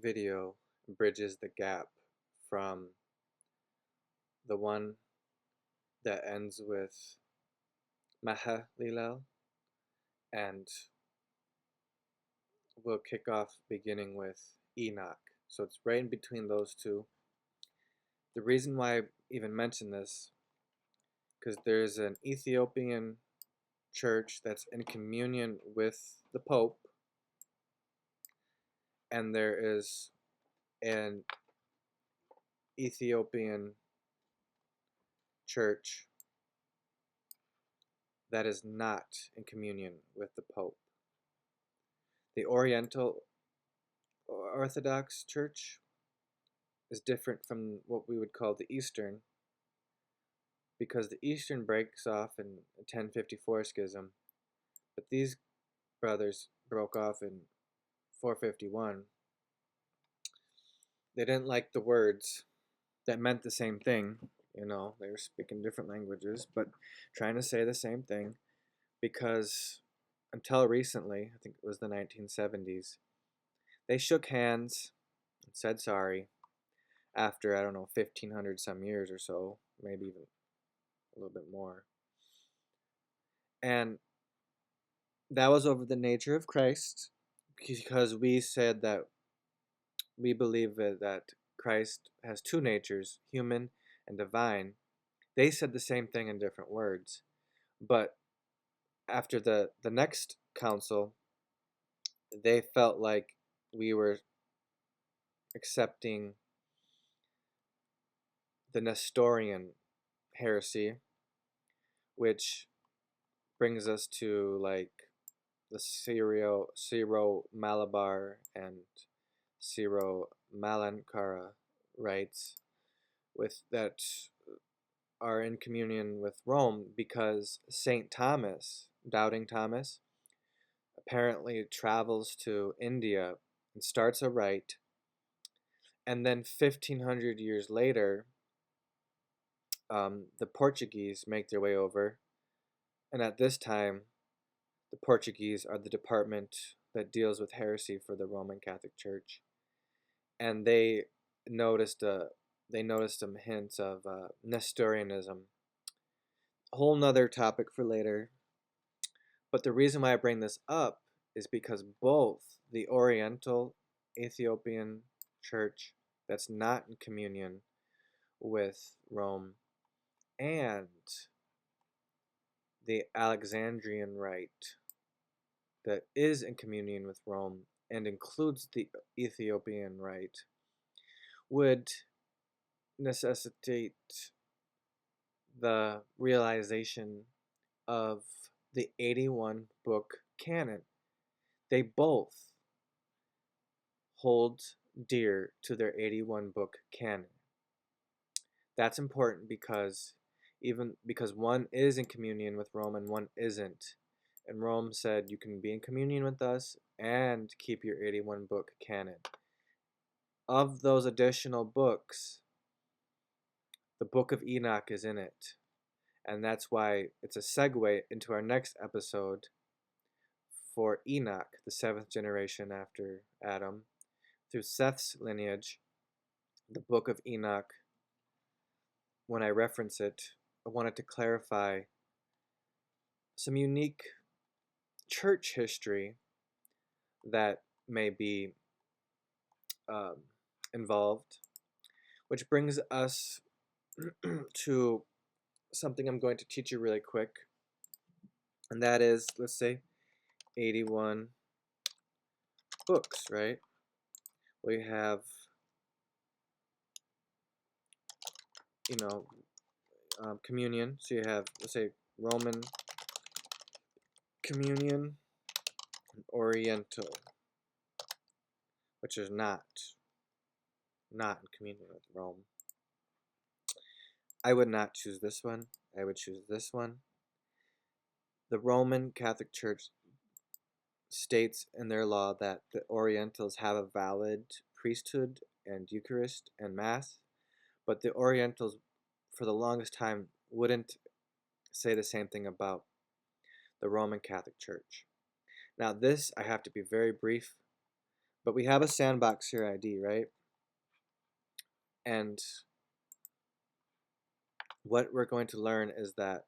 video bridges the gap from the one that ends with Mahalilel, and we'll kick off beginning with Enoch. So it's right in between those two. The reason why I even mention this, because there's an Ethiopian church that's in communion with the Pope, and there is an Ethiopian church that is not in communion with the Pope. The Oriental Orthodox Church is different from what we would call the Eastern, because the Eastern breaks off in 1054 schism, but these brothers broke off in 451. They didn't like the words that meant the same thing. They were speaking different languages, but trying to say the same thing, because until recently, I think it was the 1970s, they shook hands and said sorry after, I don't know, 1500 some years or so, maybe even a little bit more. And that was over the nature of Christ, because we said that we believe that Christ has two natures, human and divine. They said the same thing in different words. But after the next council, they felt like we were accepting the Nestorian heresy, which brings us to like the Syro-Malabar and Syro-Malankara rites with that are in communion with Rome, because Saint Thomas, doubting Thomas, apparently travels to India and starts a rite, and then 1500 years later, the Portuguese make their way over, and at this time, the Portuguese are the department that deals with heresy for the Roman Catholic Church, and they noticed some hints of Nestorianism. A whole nother topic for later. But the reason why I bring this up is because both the Oriental Ethiopian Church that's not in communion with Rome and the Alexandrian Rite that is in communion with Rome and includes the Ethiopian Rite would necessitate the realization of the 81 book canon. They both hold dear to their 81 book canon. That's important because one is in communion with Rome and one isn't. And Rome said you can be in communion with us and keep your 81 book canon. Of those additional books, the Book of Enoch is in it. And that's why it's a segue into our next episode for Enoch, the seventh generation after Adam. Through Seth's lineage, the Book of Enoch, when I reference it, I wanted to clarify some unique church history that may be involved, which brings us to something I'm going to teach you really quick, and that is, let's say, 81 books, right? We have, communion. So you have, let's say, Roman communion and Oriental, which is not in communion with Rome. I would not choose this one. I would choose this one. The Roman Catholic Church states in their law that the Orientals have a valid priesthood and Eucharist and Mass, but the Orientals, for the longest time, wouldn't say the same thing about the Roman Catholic Church. Now, this, I have to be very brief, But we have a sandbox here ID, right? And what we're going to learn is that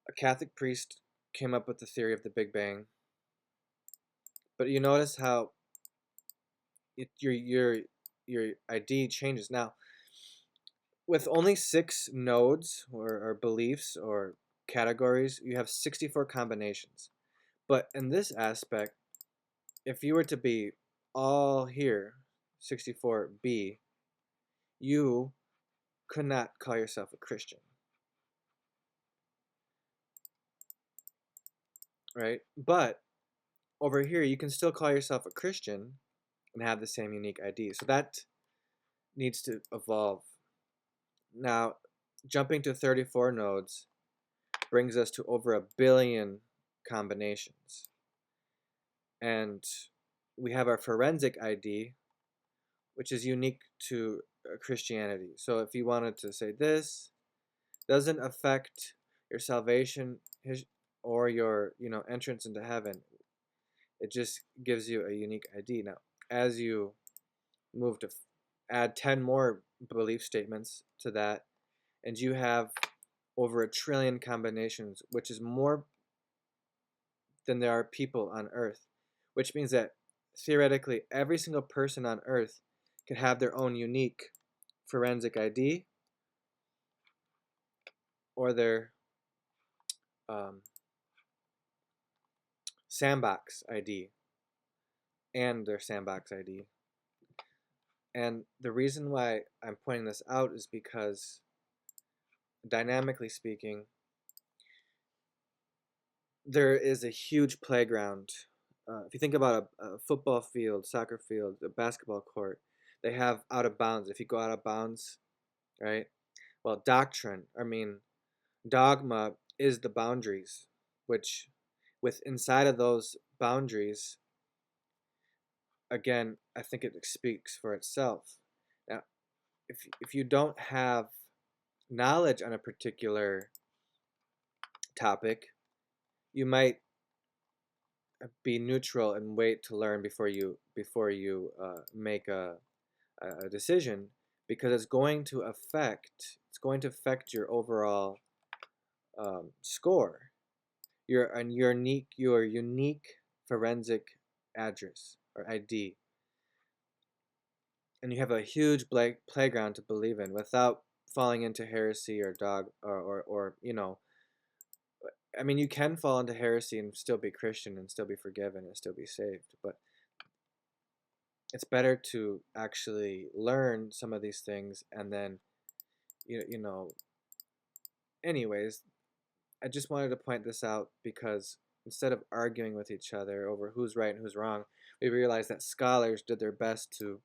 a Catholic priest came up with the theory of the Big Bang. But you notice how your ID changes. Now, with only 6 nodes or beliefs or categories, you have 64 combinations. But in this aspect, if you were to be all here, 64B, you could not call yourself a Christian, right? But over here, you can still call yourself a Christian and have the same unique ID. So that needs to evolve. Now, jumping to 34 nodes brings us to over 1 billion combinations. And we have our forensic ID, which is unique to Christianity. So if you wanted to say this doesn't affect your salvation or your entrance into heaven, it just gives you a unique ID. Now, as you move to add 10 more belief statements to that, and you have over 1 trillion combinations, which is more than there are people on earth, which means that theoretically every single person on earth could have their own unique forensic ID or their sandbox ID and their sandbox ID. And the reason why I'm pointing this out is because, dynamically speaking, there is a huge playground. If you think about a football field, soccer field, a basketball court, they have out of bounds. If you go out of bounds, right? Well, dogma is the boundaries, which inside of those boundaries, again, I think it speaks for itself. Now, if you don't have knowledge on a particular topic, you might be neutral and wait to learn before you make a decision, because it's going to affect your overall score, your unique forensic address or ID, and you have a huge playground to believe in without falling into heresy or I mean, you can fall into heresy and still be Christian and still be forgiven and still be saved, but it's better to actually learn some of these things and then, anyways, I just wanted to point this out because instead of arguing with each other over who's right and who's wrong, we realized that scholars did their best to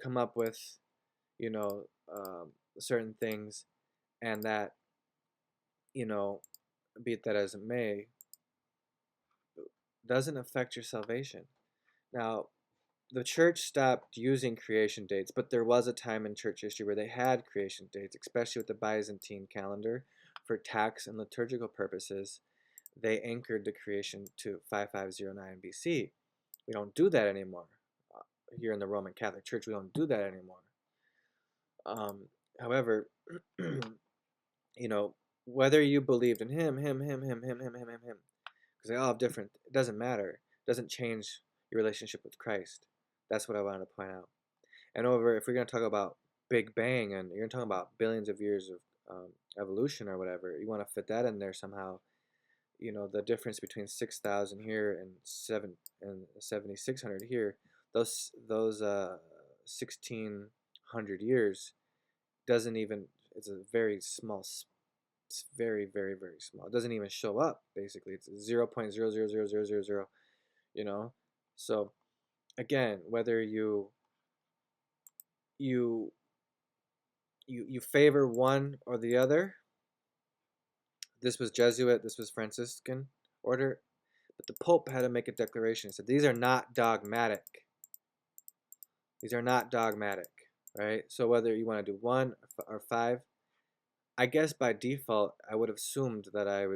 come up with, certain things, and that, be it that as it may, doesn't affect your salvation. Now, the church stopped using creation dates, but there was a time in church history where they had creation dates, especially with the Byzantine calendar. For tax and liturgical purposes, they anchored the creation to 5509 BC. We don't do that anymore. Here in the Roman Catholic Church, we don't do that anymore. However, whether you believed in him, because they all have different, it doesn't matter. It doesn't change your relationship with Christ. That's what I wanted to point out. And if we're going to talk about Big Bang, and you're going to talk about billions of years of evolution or whatever, you want to fit that in there somehow. The difference between 6,000 here and 7,600 here, those 1,600 years doesn't even. It's a very small. It's very, very, very small. It doesn't even show up. Basically, it's 0.0000000. So again, whether you favor one or the other. This was Jesuit, this was Franciscan order, but the Pope had to make a declaration. He said, these are not dogmatic. These are not dogmatic, right? So whether you want to do 1 or 5, I guess by default, I would have assumed that I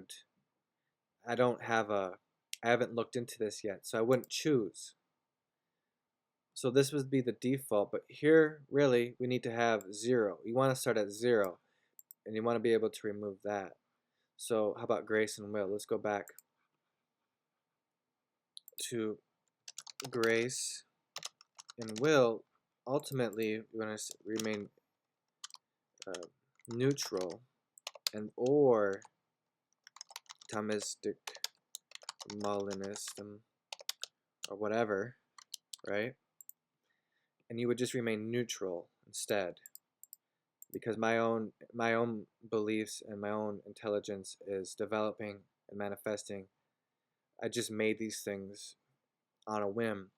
don't have a I haven't looked into this yet, so I wouldn't choose. So this would be the default, but here, really, we need to have 0. You want to start at 0, and you want to be able to remove that. So how about grace and will? Let's go back to grace and will. Ultimately, we want to remain neutral, and or Thomistic, Molinist, or whatever, right? And you would just remain neutral instead, because my own beliefs and my own intelligence is developing and manifesting. I just made these things on a whim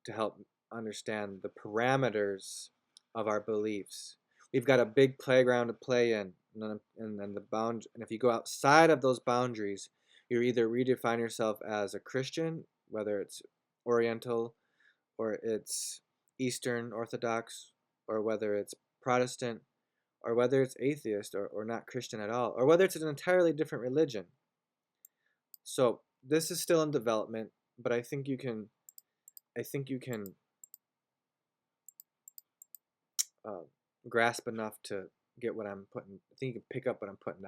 to help understand the parameters of our beliefs. We've got a big playground to play in, and then the bound. And if you go outside of those boundaries, you either redefine yourself as a Christian, whether it's Oriental or it's Eastern Orthodox, or whether it's Protestant, or whether it's atheist or not Christian at all, or whether it's an entirely different religion. So this is still in development, but I think you can grasp enough to get what I'm putting. I think you can pick up what I'm putting down.